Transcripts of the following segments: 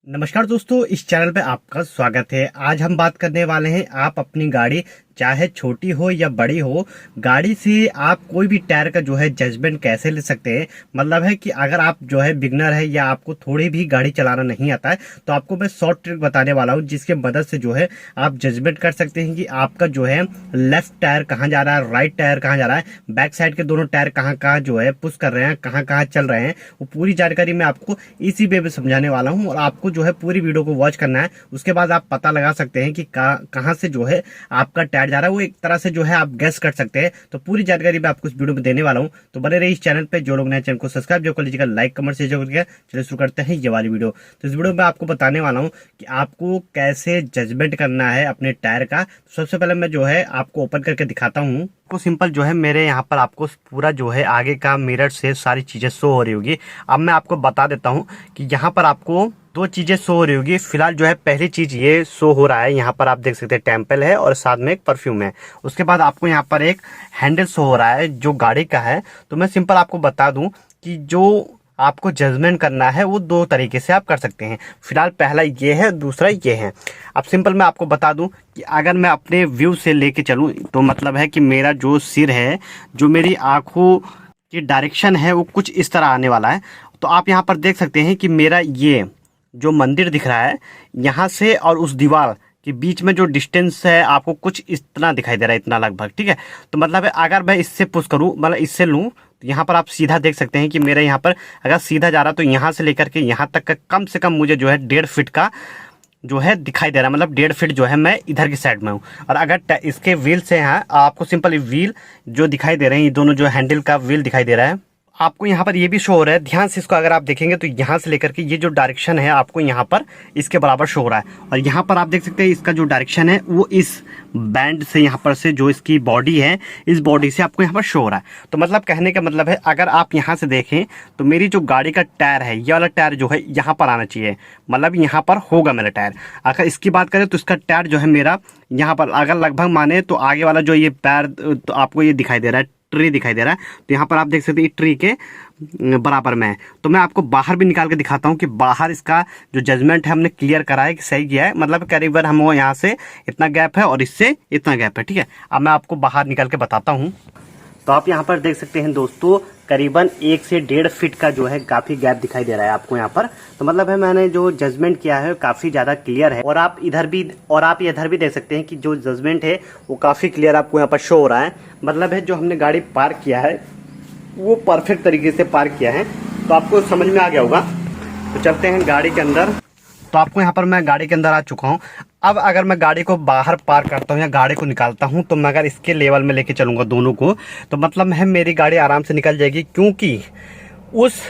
नमस्कार दोस्तों, इस चैनल पे आपका स्वागत है। आज हम बात करने वाले हैं, आप अपनी गाड़ी चाहे छोटी हो या बड़ी हो, गाड़ी से आप कोई भी टायर का जो है जजमेंट कैसे ले सकते हैं। मतलब है कि अगर आप जो है बिगनर है या आपको थोड़ी भी गाड़ी चलाना नहीं आता है, तो आपको मैं शॉर्ट ट्रिक बताने वाला हूं, जिसके मदद से जो है आप जजमेंट कर सकते हैं कि आपका जो है लेफ्ट टायर कहाँ जा रहा है, राइट टायर कहाँ जा रहा है, बैक साइड के दोनों टायर कहाँ कहाँ जो है पुश कर रहे हैं, कहाँ कहाँ चल रहे हैं। वो पूरी जानकारी मैं आपको इसी वे में समझाने वाला हूँ और आपको जो है पूरी वीडियो को वॉच करना है। उसके बाद आप पता लगा सकते हैं कि कहाँ से जो है आपका टायर जा रहा है, वो एक तरह से जो है आप गेस कर सकते हैं। तो पूरी जानकारी मैं आपको इस वीडियो में देने वाला हूं, तो बने रहिए इस चैनल पे। जो लोग नए चैनल को सब्सक्राइब जो कर लीजिएगा, लाइक कमेंट शेयर जरूर कीजिएगा। चलिए शुरू करते हैं ये वाली वीडियो। तो इस वीडियो में आपको बताने वाला हूं कि आपको कैसे जजमेंट करना है अपने टायर का। तो सबसे पहले मैं जो है आपको ओपन करके दिखाता हूँ। को सिंपल जो है मेरे यहाँ पर आपको पूरा जो है आगे का मिरर से सारी चीजें शो हो रही होगी। अब मैं आपको बता देता हूँ कि यहाँ पर आपको दो चीजें शो हो रही होगी। फिलहाल जो है पहली चीज ये शो हो रहा है, यहाँ पर आप देख सकते हैं टेम्पल है और साथ में एक परफ्यूम है। उसके बाद आपको यहाँ पर एक हैंडल शो हो रहा है जो गाड़ी का है। तो मैं सिंपल आपको बता दूं कि जो आपको जजमेंट करना है वो दो तरीके से आप कर सकते हैं। फिलहाल पहला ये है, दूसरा ये है। अब सिंपल मैं आपको बता दूं कि अगर मैं अपने व्यू से लेके चलूं तो मतलब है कि मेरा जो सिर है, जो मेरी आंखों की डायरेक्शन है, वो कुछ इस तरह आने वाला है। तो आप यहाँ पर देख सकते हैं कि मेरा ये जो मंदिर दिख रहा है, यहाँ से और उस दीवार के बीच में जो डिस्टेंस है आपको कुछ इतना दिखाई दे रहा है, इतना लगभग, ठीक है। तो मतलब है अगर मैं इससे पुश करूं, मतलब इससे लूं, तो यहाँ पर आप सीधा देख सकते हैं कि मेरे यहाँ पर अगर सीधा जा रहा तो यहाँ से लेकर के यहाँ तक का कम से कम मुझे जो है 1.5 फीट का जो है दिखाई दे रहा है। मतलब 1.5 फीट जो है मैं इधर की साइड में हूँ। और अगर इसके व्हील से हैं, आपको सिंपल व्हील जो दिखाई दे रहे हैं, ये दोनों जो हैंडल का व्हील दिखाई दे रहा है, आपको यहाँ पर ये भी शो हो रहा है। ध्यान से इसको अगर आप देखेंगे तो यहाँ से लेकर के ये जो डायरेक्शन है आपको यहाँ पर इसके बराबर शो हो रहा है। और यहाँ पर आप देख सकते हैं इसका जो डायरेक्शन है वो इस बैंड से, यहाँ पर से जो इसकी बॉडी है, इस बॉडी से आपको यहाँ पर शो हो रहा है। तो मतलब कहने का मतलब है, अगर आप यहाँ से देखें तो मेरी जो गाड़ी का टायर है, ये वाला टायर जो है यहाँ पर आना चाहिए, मतलब यहाँ पर होगा मेरा टायर। अगर इसकी बात करें तो इसका टायर जो है मेरा यहाँ पर अगर लगभग माने तो आगे वाला जो ये पैर तो आपको ये दिखाई दे रहा है, ट्री दिखाई दे रहा है। तो यहाँ पर आप देख सकते हैं ट्री के बराबर में है। तो मैं आपको बाहर भी निकाल के दिखाता हूँ कि बाहर इसका जो जजमेंट है हमने क्लियर करा है कि सही किया है। मतलब करीबन हम यहाँ से इतना गैप है और इससे इतना गैप है, ठीक है। अब मैं आपको बाहर निकाल के बताता हूँ। तो आप यहाँ पर देख सकते हैं दोस्तों, करीबन 1 से 1.5 फीट का जो है काफी गैप दिखाई दे रहा है आपको यहाँ पर। तो मतलब है मैंने जो जजमेंट किया है काफी ज्यादा क्लियर है। और आप इधर भी देख सकते हैं कि जो जजमेंट है वो काफी क्लियर आपको यहाँ पर शो हो रहा है। मतलब है जो हमने गाड़ी पार्क किया है वो परफेक्ट तरीके से पार्क किया है। तो आपको समझ में आ गया होगा। तो चलते हैं गाड़ी के अंदर। तो आपको यहाँ पर मैं गाड़ी के अंदर आ चुका हूँ। अब अगर मैं गाड़ी को बाहर पार्क करता हूँ या गाड़ी को निकालता हूँ, तो मैं अगर इसके लेवल में लेके चलूँगा दोनों को, तो मतलब है मेरी गाड़ी आराम से निकल जाएगी। क्योंकि उस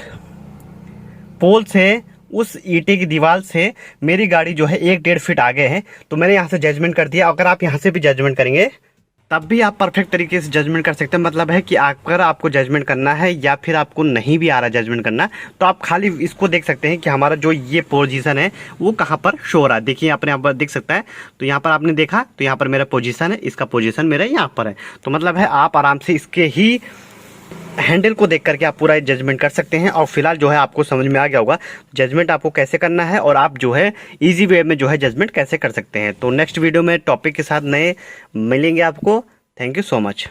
पोल से, उस ईंटे की दीवार से मेरी गाड़ी जो है 1-1.5 फीट आगे है। तो मैंने यहाँ से जजमेंट कर दिया। अगर आप यहाँ से भी जजमेंट करेंगे तब भी आप परफेक्ट तरीके से जजमेंट कर सकते हैं। मतलब है कि अगर आपको जजमेंट करना है या फिर आपको नहीं भी आ रहा जजमेंट करना, तो आप खाली इसको देख सकते हैं कि हमारा जो ये पोजीशन है वो कहाँ पर शो हो रहा है। देखिए आपने यहाँ पर देख सकता है। तो यहाँ पर आपने देखा तो यहाँ पर मेरा पोजीशन है, इसका पोजीशन मेरा यहाँ पर है। तो मतलब है आप आराम से इसके ही हैंडल को देख करके आप पूरा जजमेंट कर सकते हैं। और फिलहाल जो है आपको समझ में आ गया होगा जजमेंट आपको कैसे करना है और आप जो है इजी वे में जो है जजमेंट कैसे कर सकते हैं। तो नेक्स्ट वीडियो में टॉपिक के साथ नए मिलेंगे आपको। Thank you so much.